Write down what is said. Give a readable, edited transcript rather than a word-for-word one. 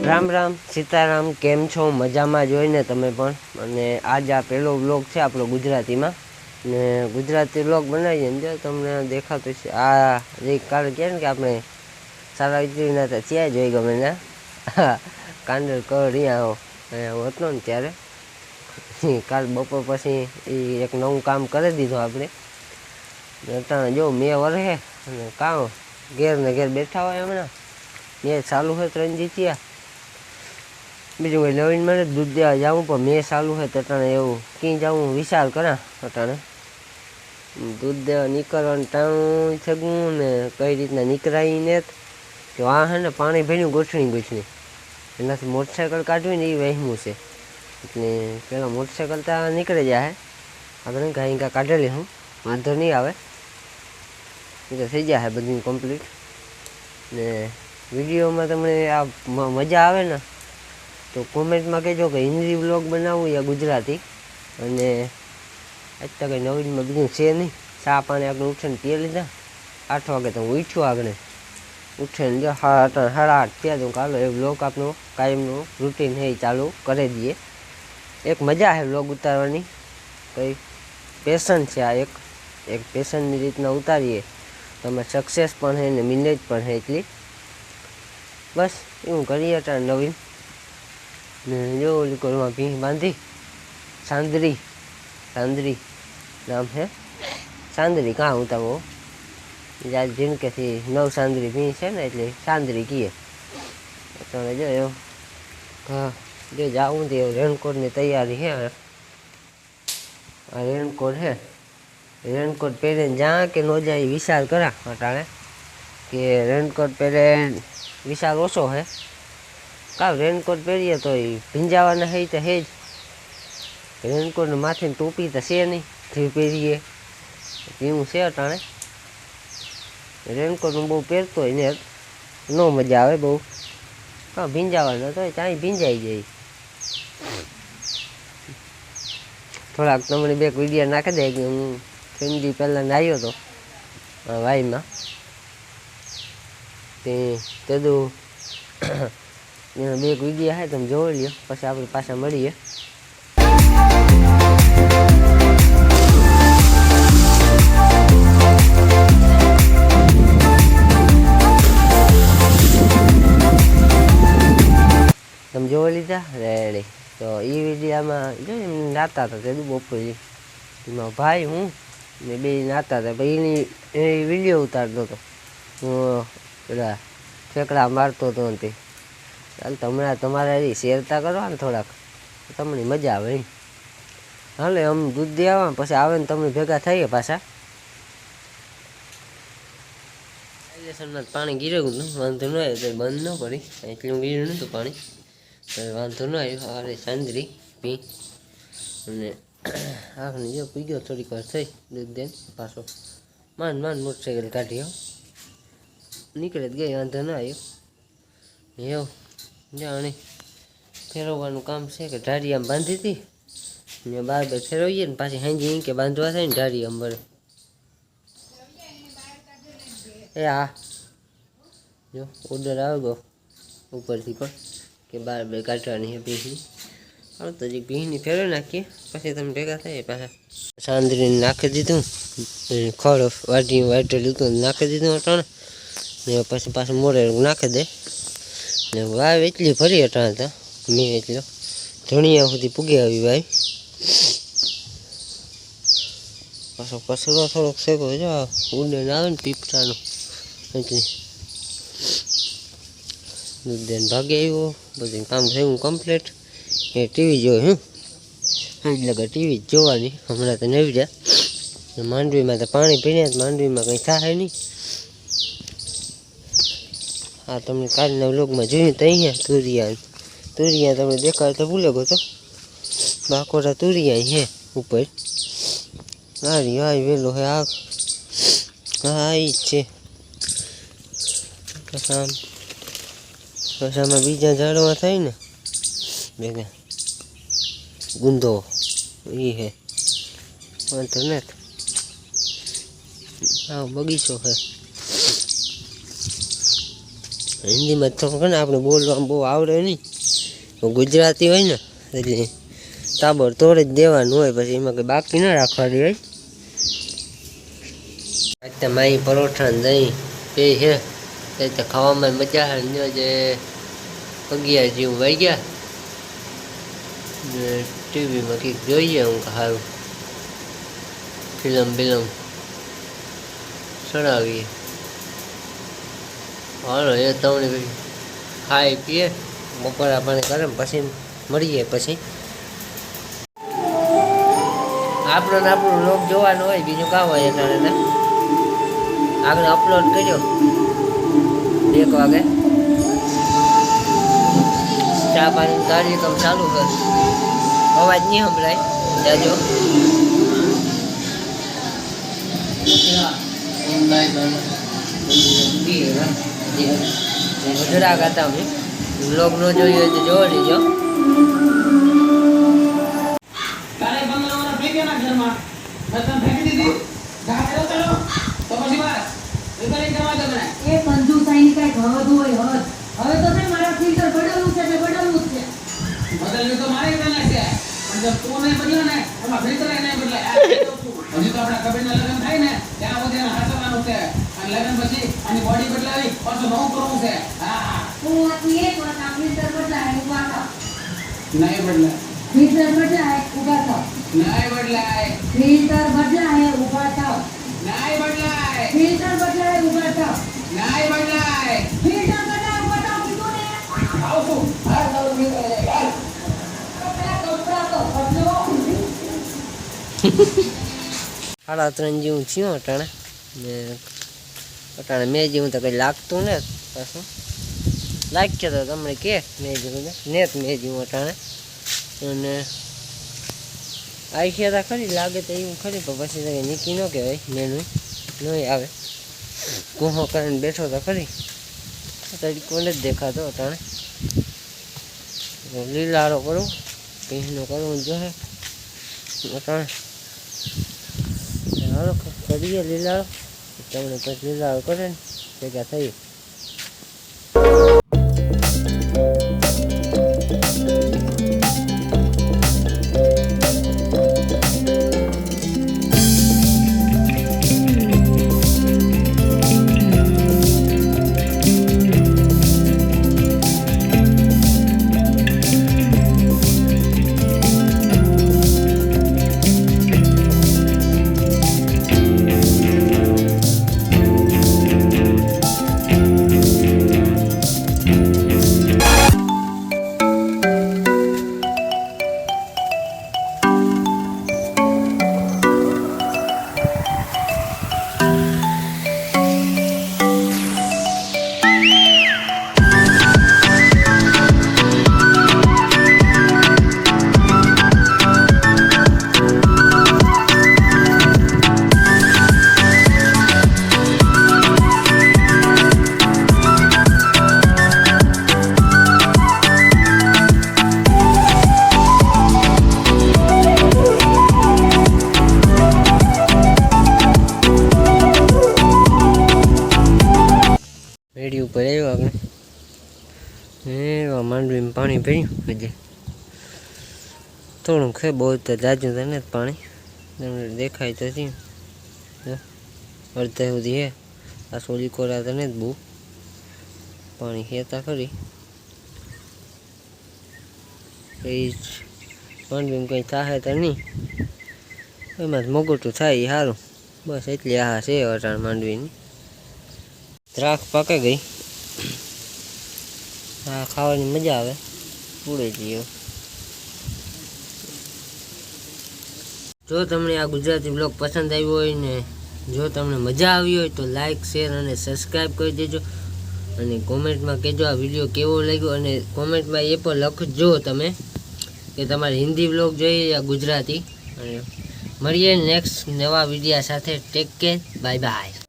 રામ રામ સીતારામ, કેમ છો? મજામાં જોઈને તમે પણ. અને આજ આ પહેલો વ્લોગ છે આપણો ગુજરાતીમાં, ને ગુજરાતી વ્લોગ બનાવીએ ને જો તમને દેખાતું છે. આ જે કાલે કહે ને કે આપણે સારા વિચારીના હતા ત્યાં જોઈ ગમે ને કાંડર અહીંયા હતો ને ત્યારે કાલ બપોર પછી એ એક નવું કામ કરી દીધું આપણે. અટાણે જો મેં વરહે અને કામ ઘેર ને ઘેર બેઠા હોય હમણાં મેં ચાલુ હોય 3 જીત્યા. બીજું કંઈ નવીન મને દૂધ દેવા જાઉં પણ મેં ચાલુ હોય તો અટાણે એવું ક્યાં જાઉં વિચાર કરા. અટાણે દૂધ દેવા નીકળવાનું ટાણું થયું ને કઈ રીતના નીકળાય ને કે આ હે ને પાણી ભર્યું ગોઠણી એનાથી મોટરસાઇકલ કાઢવી ને એ વહેમું છે. એટલે પેલા મોટરસાઇકલ ત્યાં નીકળી જાય આપણે કાંઈ કાઢેલી હું વાંધો નહીં આવે એ તો થઈ જાય બધું કમ્પ્લીટ. ને વિડીયોમાં તમને આ મજા આવે ને તો કોમેન્ટમાં કહેજો કે હિન્દી વ્લોગ બનાવવું યા ગુજરાતી. અને અત્યારે કંઈ નવીનમાં બીજું છે નહીં. ચા પાણી આપણે ઉઠીને પી લીધા. 8 વાગે તો હું ઉઠ્યો આગળ ઉઠીને જો 8:30 થયા તો કાલો એ વ્લોગ આપણો કાયમનું રૂટીન છે એ ચાલુ કરી દઈએ. એક મજા છે વ્લોગ ઉતારવાની, કંઈ પેશન છે આ એક પેશનની રીતના ઉતારીએ તો અમે સક્સેસ પણ છે ને મિલેજ પણ છે એટલી. બસ એવું કરીએ અત્યારે નવીન. ને જો ઓલી કોરમાં ભીંગ બાંધી સાંદરી નામ છે સાંદરી કાં ઉતાવો આજ જિંદગીથી 9 સાંદરી ભીંગ છે ને એટલે સાંદરી કહીએ. અત્યારે જો એવું હા જો જાવું તો રેનકોટની તૈયારી છે. આ રેનકોટ છે, રેનકોટ પહેરીને જ્યાં કે ન જાય વિચાર કરા અટાણે કે રેનકોટ પહેરે વિચાર ઓછો છે. કાં રેનકોટ પહેરીએ તો એ ભીંજાવાના હે તો હે જ. રેનકોટને માથે ટોપી તો છે નહીં જે પહેરીએ એવું છે અટાણે. રેનકોટ હું બહુ પહેરતો હોય ને ન મજા આવે બહુ. કાં ભીંજાવાના તો ત્યાં ભીંજાઈ જાય. થોડાક તમને બે વિડીયો નાખી દે કે હું 3 દી પહેલાં આવ્યો હતો વાઈમાં તે કીધું એનો બે વિડીયો છે તમે જોઈ લ્યો પછી આપણે પાછા મળીએ. તમે જોઈ લીધા રેડી. તો એ વિડીયામાં જો એમ નાતા હતા તે બપોરે એમાં ભાઈ હું ને બે નાતા હતા ભાઈ એની એ વિડીયો ઉતારતો હતો હું પેલા ઠેકડા મારતો હતો ને તે ચાલ તમને તમારે શેરતા કરવા ને થોડાક તમને મજા આવે એમ. હાલે આમ દૂધ દે આવવા પછી આવે ને તમે ભેગા થઈએ પાછા. પાણી ગીરેલું હતું વાંધો ન આવ્યો બંધ ન કરી એટલું ગીર્યું નહોતું પાણી વાંધો ન આવ્યો. અરે સાંદરી પી અને આખને જો પી ગયો થોડીક વાર થઈ દૂધ દે પાછો માંડ મોટરસાઇકલ કાઢી નીકળે જ ગઈ વાંધો ન આવ્યો. એવું જાણે ફેરવવાનું કામ છે કે ઢારી આમ બાંધી હતી ને બાર ફેરવીએ ને પાછી હાંજી કે બાંધવા થાય ને ઢારી આમ બરે એ હા જો ઓર્ડર આવ્યો ઉપરથી પણ કે બાર કાઢવાની છે ભીંની. હવે તો જે ભીંની ફેરવી નાખીએ પછી તમે ભેગા થાય પાછા. સાંદરીને નાખી દીધું ખડ વાટી વાટેલું હતું નાખી દીધું અટાણે ને પછી પાછું મોડે નાખી દે ને વાવ એટલી ભરી અટાણે હતા મેં એટલો ધણિયા સુધી પૂગી આવી ભાઈ. પાછો કચરો થોડોક શેકો જો ઉડે આવે ને પીપળાનો એટલે દૂધ દઈને ભાગે આવ્યો બધું કામ થયું કમ્પ્લીટ. એ ટીવી જોયું લગા ટીવી જ જોવાની હમણાં તો નવી રહ્યા. માંડવીમાં તો પાણી પીને માંડવીમાં કંઈ થાય નહીં. હા તમને કાલના વ્લોગમાં જોયું તો અહીંયા તુરિયા તમે દેખાડ તો ભૂલે ગયો તો બાકોરા તુરિયા હે ઉપર હારી હા વેલો હે આ હા એ જ છે. પછી આમાં બીજા ઝાડવા થાય ને ભેગા ગુંદો એ હે વાંધો નથી. હા બગીચો હે હિન્દીમાં તો ને આપણે બોલવામાં બહુ આવડે નહીં, ગુજરાતી હોય ને એટલે તાબડતોડ જ દેવાનું હોય, પછી એમાં કંઈ બાકી ન રાખવાની હોય. અત્યારે માઈ પરોઠા ને દહીં એ છે તે ખાવામાં મજા આવે. જે 11 જેવું વાગ્યા ને ટીવીમાં કંઈક જોઈએ હું સારું ફિલ્મ ચડાવીએ. હાલો એ તમને ખાઈ પીએ બપોરા પાણી કરે પછી મળીએ. પછી આપણું લોક જોવાનું હોય, બીજું કામ હોય. એટલે આગળ અપલોડ કરજો 1 વાગે. ચા પાણી કાર્યક્રમ ચાલુ કર, અવાજ નહીં સંભળાય જાજો. ગુજરાત હતા અમે બ્લોગ નો જોયો તો જોવા લેજો. હવે તો મારા ફિલ્ટર બદલવું છે એટલે બદલવું છે. બદલવું તો મારે બદલના છે, પણ જબ તું નહીં બદલ્યો ને એમાં ફિલ્ટર નહીં બદલાય. હજી તો આપણા કબીરના લગ્ન થાય ને ત્યાં સુધી એને હાચવવાનું છે, અને લગ્ન પછી આની બોડી બદલાવી પાછું નવું કરવું છે. હા હું આખી એક વાર આ ફિલ્ટર બદલાય ઉભા થાવ. નહીં બદલાય. ફિલ્ટર બદલાય ઉભા થાવ. નહીં બદલાય. ફિલ્ટર બદલાય ઉભા થાવ. નહીં બદલાય. ફિલ્ટર બદલાય ઉભા થાવ. નહીં બદલાય. ફિલ્ટર સાડા 3 જેવું થયું અટાણે ને અટાણે મેં જેવું તો કંઈ લાગતું ને પાછું લાગ્યો તો તમને કે મેં જેવું નેત મેં જેવું અટાણે. અને આવી હતા ખરી લાગે તો એવું ખરી, પણ પછી તો નીકી ન કહેવાય, મેનું નહીં આવે. કૂહો કરીને બેઠો તો ખરી, તડકો નથી દેખાતો અટાણે. લીલારો કરું કંઈનો કરવું જોઈએ અટાણે. હાલો કરીએ લીલારો, તમને પછી લીલારો કરે ને ભેગા થઈએ. રેડી ઉપર આવ્યો આપણે એવા માંડવીમાં પાણી ભર્યું. હજી થોડુંક છે, બહુ તો જાજુ તો નથી પાણી, તમને દેખાય તો છે અડધા સુધી હે. આ સોલી કોરા તો નથી બહુ પાણી હેતા ખરી. એ માંડવીમાં કંઈ થાય તો નહીં, એમાં જ મોગોટું થાય એ સારું. બસ એટલી આ છે અટાણ માંડવીની. દ્રાક્ષ પાકે ગઈ, આ ખાવાની મજા આવે, ઉડે જઈએ. જો તમને આ ગુજરાતી બ્લોગ પસંદ આવ્યો હોય ને જો તમને મજા આવી હોય તો લાઈક શેર અને સબસ્ક્રાઈબ કરી દેજો. અને કોમેન્ટમાં કહેજો આ વિડીયો કેવો લાગ્યો, અને કોમેન્ટમાં એ પણ લખજો તમે કે તમારે હિન્દી બ્લોગ જોઈએ યા ગુજરાતી. અને મળીએ નેક્સ્ટ નવા વિડીયો સાથે. Take care, bye bye.